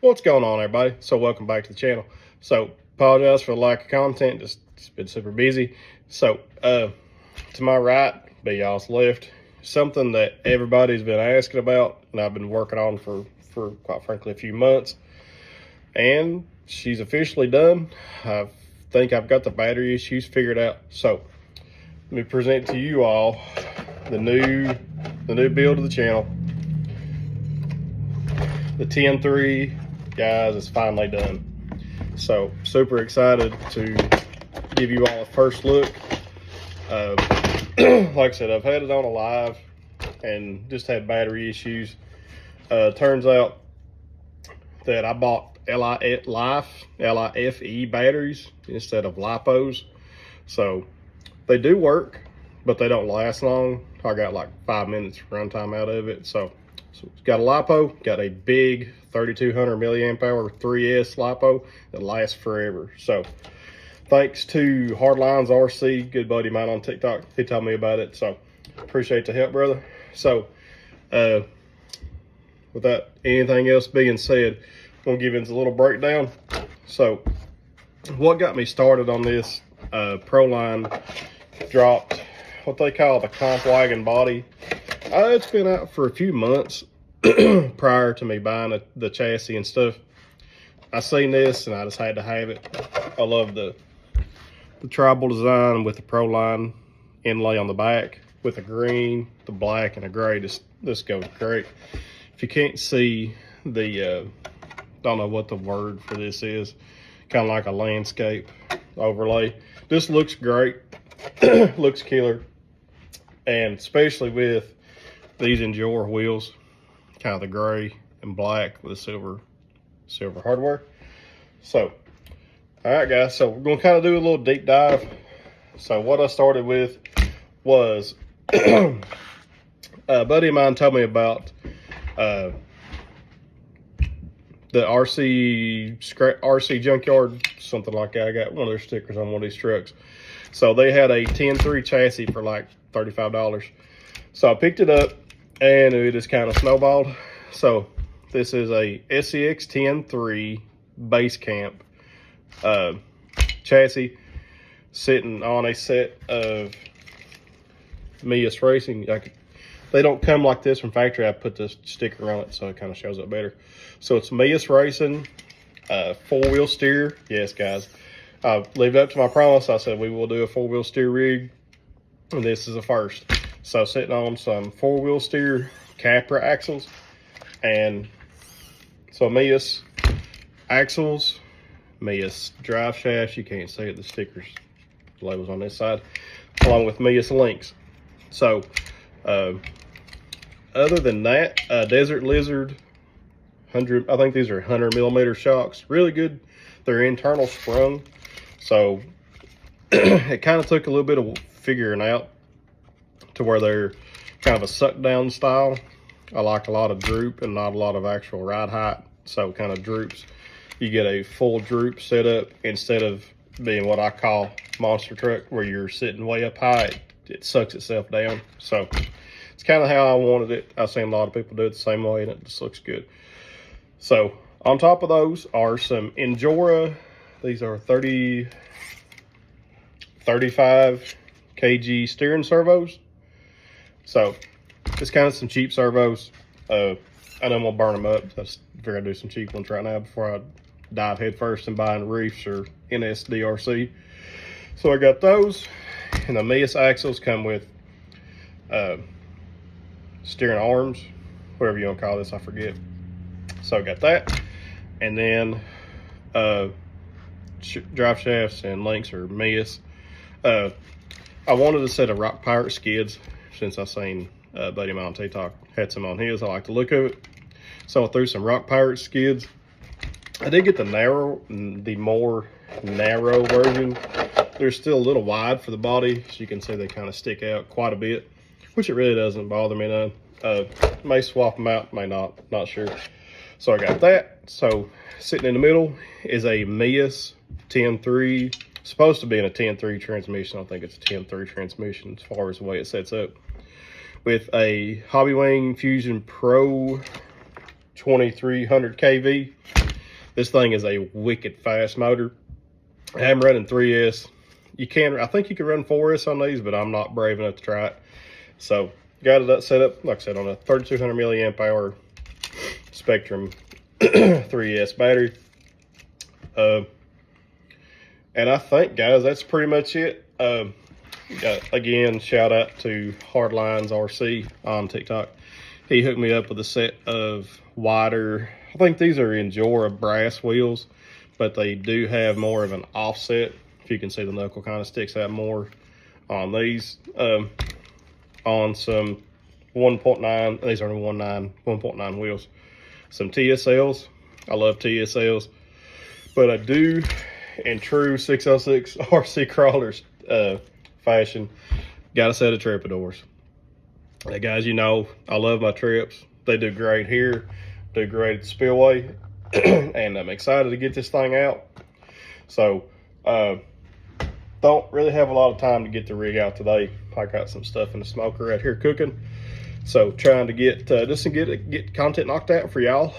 What's going on, everybody? So welcome back to the channel. So apologize for the lack of content, just been super busy. So to my right, be y'all's left, something that everybody's been asking about and I've been working on for quite frankly a few months, and she's officially done. I think I've got the battery issues figured out. So let me present to you all the new build of the channel. The TN3, guys, is finally done. So super excited to give you all a first look. Like I said, I've had it on a live and just had battery issues. Turns out that I bought LIFE batteries instead of LiPos. So they do work, but they don't last long. I got like 5 minutes runtime out of it. So it's got a LiPo, got a big 3200 milliamp hour 3S LiPo that lasts forever. So thanks to Hardlines RC, good buddy of mine on TikTok, he told me about it. So appreciate the help, brother. So without anything else being said, I'm gonna give you a little breakdown. So what got me started on this, Proline dropped what they call the comp wagon body. It's been out for a few months prior to me buying the chassis and stuff. I seen this and I just had to have it. I love the tribal design with the Proline inlay on the back with the green, the black, and the gray. This goes great. If you can't see the, don't know what the word for this is, kind of like a landscape overlay. This looks great, looks killer, and especially with these Endure wheels, kind of the gray and black with the silver hardware. So, all right, guys. So we're gonna kind of do a little deep dive. So what I started with was a buddy of mine told me about the RC Junkyard, something like that. I got one of their stickers on one of these trucks. So they had a TN3 chassis for like $35. So I picked it up and it just kind of snowballed. So this is a SCX TN3 base camp chassis sitting on a set of Mias Racing. They don't come like this from factory. I put this sticker on it so it kind of shows up better. So it's Mias Racing, 4-wheel steer. Yes, guys. I lived up to my promise. I said we will do a 4-wheel steer rig, and this is a first. So sitting on some 4-wheel steer Capra axles, and so Mias axles, Mias drive shafts. You can't see it, the stickers, the labels on this side, along with Mias links. So other than that, Desert Lizard 100, I think these are 100 millimeter shocks, really good. They're internal sprung, so it kind of took a little bit of figuring out to where they're kind of a suck down style. I like a lot of droop and not a lot of actual ride height, so kind of droops. You get a full droop setup instead of being what I call monster truck, where you're sitting way up high. It sucks itself down. So it's kind of how I wanted it. I've seen a lot of people do it the same way, and it just looks good. So on top of those are some Endura. These are 35 kg steering servos. So it's kind of some cheap servos. I know I'm gonna burn them up. I figure I'd do some cheap ones right now before I dive head first and buying Reefs or NSDRC. So I got those, and the Mias axles come with steering arms, whatever you want to call this, I forget. So I got that, and then drive shafts and links are Mias. I wanted a set of Rock Pirate skids since I seen buddy of mine on TikTok had some on his. I like the look of it, so I threw some Rock Pirate skids. I did get the more narrow version. They're still a little wide for the body, so you can see they kind of stick out quite a bit, which it really doesn't bother me none. May swap them out, may not sure. So I got that. So sitting in the middle is a Mias TN3, supposed to be in a TN3 transmission. I think it's a TN3 transmission as far as the way it sets up, with a Hobbywing Fusion Pro 2300 kV. This thing is a wicked fast motor. I'm running 3S. I think you can run 4S on these, but I'm not brave enough to try it. So got it set up, like I said, on a 3200 milliamp hour Spektrum 3S battery. And I think, guys, that's pretty much it. Again, shout out to Hardlines RC on TikTok. He hooked me up with a set of wider, I think these are Injora brass wheels, but they do have more of an offset. If you can see, the knuckle kind of sticks out more on these. On some 1.9, these are 1.9 wheels. Some TSLs. I love TSLs, but I do, in true 606 RC crawlers fashion, got a set of Trepadors. Guys, you know I love my trips. They do great here, do great at the Spillway, and I'm excited to get this thing out. So don't really have a lot of time to get the rig out today. I got some stuff in the smoker right here cooking, so trying to get just to get content knocked out for y'all.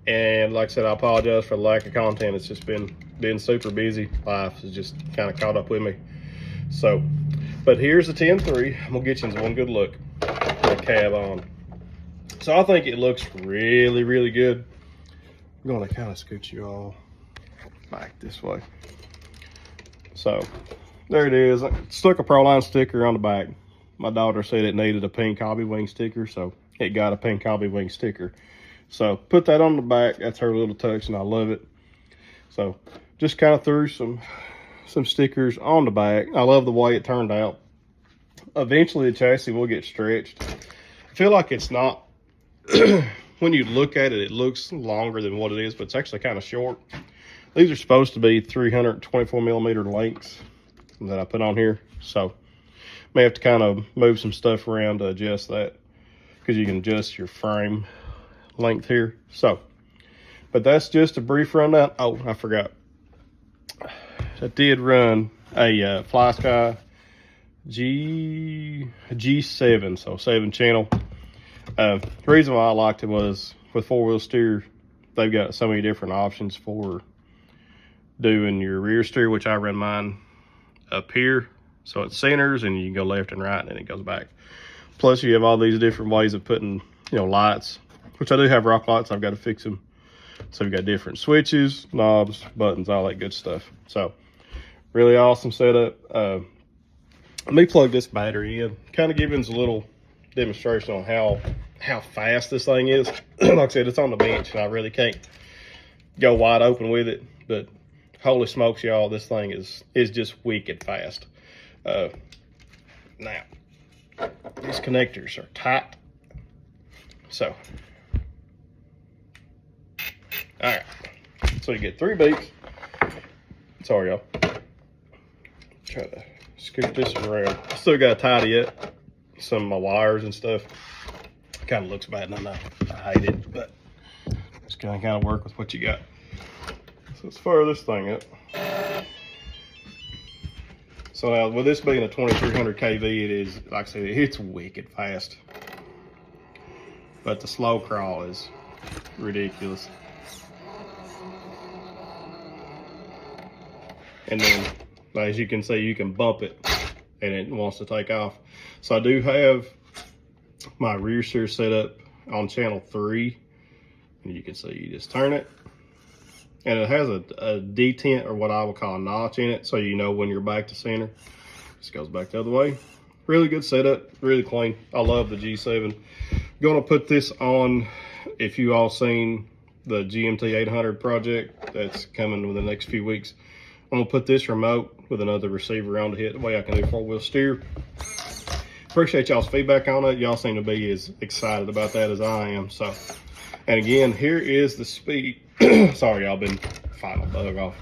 And like I said, I apologize for the lack of content. It's just been super busy. Life has just kind of caught up with me. So, but here's the 10.3. I'm gonna get you one good look with the cab on. So I think it looks really, really good. I'm gonna kind of scoot you all back this way. So there it is. I stuck a Proline sticker on the back. My daughter said it needed a pink Hobbywing sticker, so it got a pink Hobbywing sticker. So put that on the back. That's her little touch, and I love it. So just kind of threw some stickers on the back. I love the way it turned out. Eventually the chassis will get stretched. I feel like it's not, when you look at it, it looks longer than what it is, but it's actually kind of short. These are supposed to be 324 millimeter lengths that I put on here. So may have to kind of move some stuff around to adjust that, because you can adjust your frame length here. So, but that's just a brief rundown. Oh, I forgot. I did run a FlySky G7, so 7 channel. The reason why I liked it was with 4-wheel steer, they've got so many different options for doing your rear steer, which I run mine up here. So it centers and you can go left and right and then it goes back. Plus you have all these different ways of putting, you know, lights, which I do have rock lights. I've got to fix them. So we've got different switches, knobs, buttons, all that good stuff. So really awesome setup. Let me plug this battery in, kind of giving us a little demonstration on how fast this thing is. Like I said, it's on the bench and I really can't go wide open with it, but holy smokes, y'all, this thing is just wicked fast. Now these connectors are tight, so all right, so you get 3 beeps. Sorry, y'all. Try to scoot this around. Still got to tidy up some of my wires and stuff. Kind of looks bad, and I hate it, but just kind of work with what you got. So let's fire this thing up. So now, with this being a 2300 kV, it is, like I said, it's wicked fast. But the slow crawl is ridiculous. And then, as you can see, you can bump it and it wants to take off. So I do have my rear steer set up on channel 3. And you can see, you just turn it. And it has a detent, or what I would call a notch in it, so you know when you're back to center. Just goes back the other way. Really good setup, really clean. I love the G7. Gonna put this on, if you all seen the GMT 800 project that's coming within the next few weeks. I'm gonna put this remote with another receiver on to hit, the way I can do 4-wheel steer. Appreciate y'all's feedback on it. Y'all seem to be as excited about that as I am. So, and again, here is the speed. Sorry, y'all, been fighting a bug off.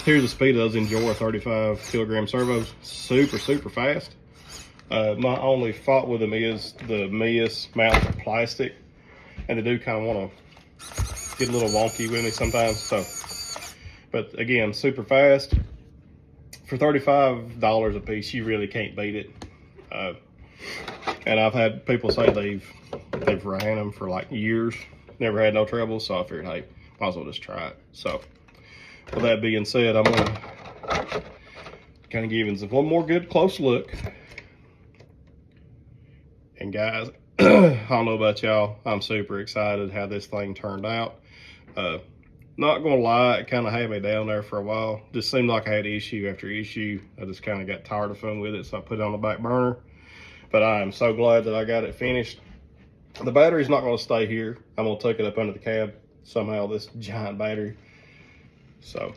Here's the speed of those Injora 35 kilogram servos. Super, super fast. My only fault with them is the Mias mounts are plastic, and they do kind of want to get a little wonky with me sometimes. So, but again, super fast. For $35 a piece, you really can't beat it. And I've had people say they've ran them for like years. never had no trouble, so I figured, hey, might as well just try it. So with that being said, I'm gonna kind of give you one more good close look. And guys, I don't know about y'all, I'm super excited how this thing turned out. Not gonna lie, it kind of had me down there for a while. Just seemed like I had issue after issue. I just kind of got tired of fooling with it, so I put it on the back burner. But I am so glad that I got it finished. The battery's not gonna stay here. I'm gonna take it up under the cab somehow, this giant battery. So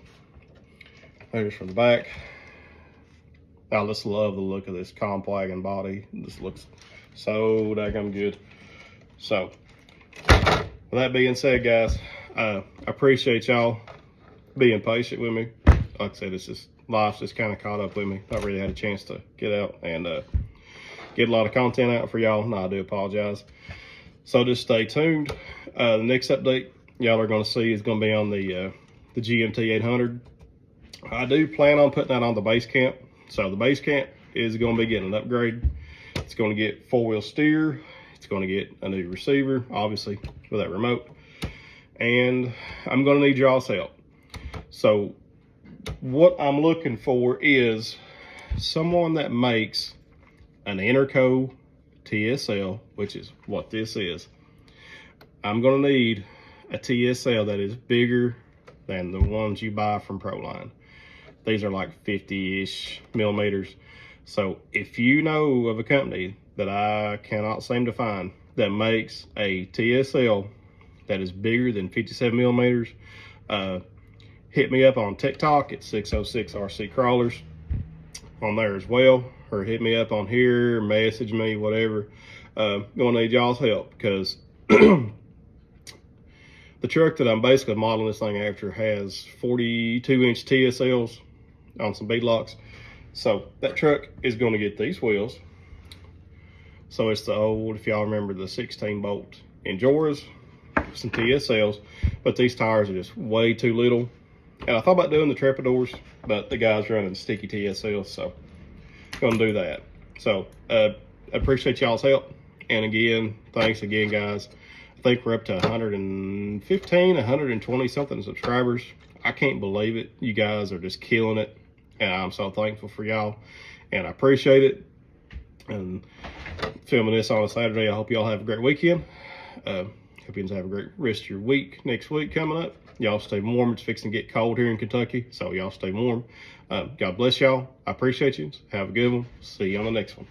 there's from the back. I just love the look of this Compwagon body. This looks so daggum good. So with that being said, guys, I appreciate y'all being patient with me. Like I said, it's just life's just kind of caught up with me. I really had a chance to get out and get a lot of content out for y'all, and I do apologize. So just stay tuned. The next update y'all are going to see is going to be on the GMT 800. I do plan on putting that on the base camp. So the base camp is going to be getting an upgrade. It's going to get 4-wheel steer. It's going to get a new receiver, obviously, with that remote. And I'm going to need y'all's help. So what I'm looking for is someone that makes an Interco TSL, which is what this is. I'm going to need a TSL that is bigger than the ones you buy from Proline. These are like 50-ish millimeters. So if you know of a company that I cannot seem to find that makes a TSL that is bigger than 57 millimeters, hit me up on TikTok at 606 RC Crawlers on there as well, or hit me up on here, message me, whatever. Gonna need y'all's help, because the truck that I'm basically modeling this thing after has 42-inch TSLs on some beadlocks. So that truck is going to get these wheels. So it's the old, if y'all remember, the 16-bolt Enjoras, some TSLs, but these tires are just way too little. And I thought about doing the Trepadors, but the guy's running sticky TSLs, so gonna do that. So I appreciate y'all's help. And again, thanks again, guys. I think we're up to 115, 120 something subscribers. I can't believe it. You guys are just killing it. And I'm so thankful for y'all. And I appreciate it. And filming this on a Saturday, I hope y'all have a great weekend. Hope you have a great rest of your week next week coming up. Y'all stay warm. It's fixing to get cold here in Kentucky, so y'all stay warm. God bless y'all. I appreciate you. Have a good one. See you on the next one.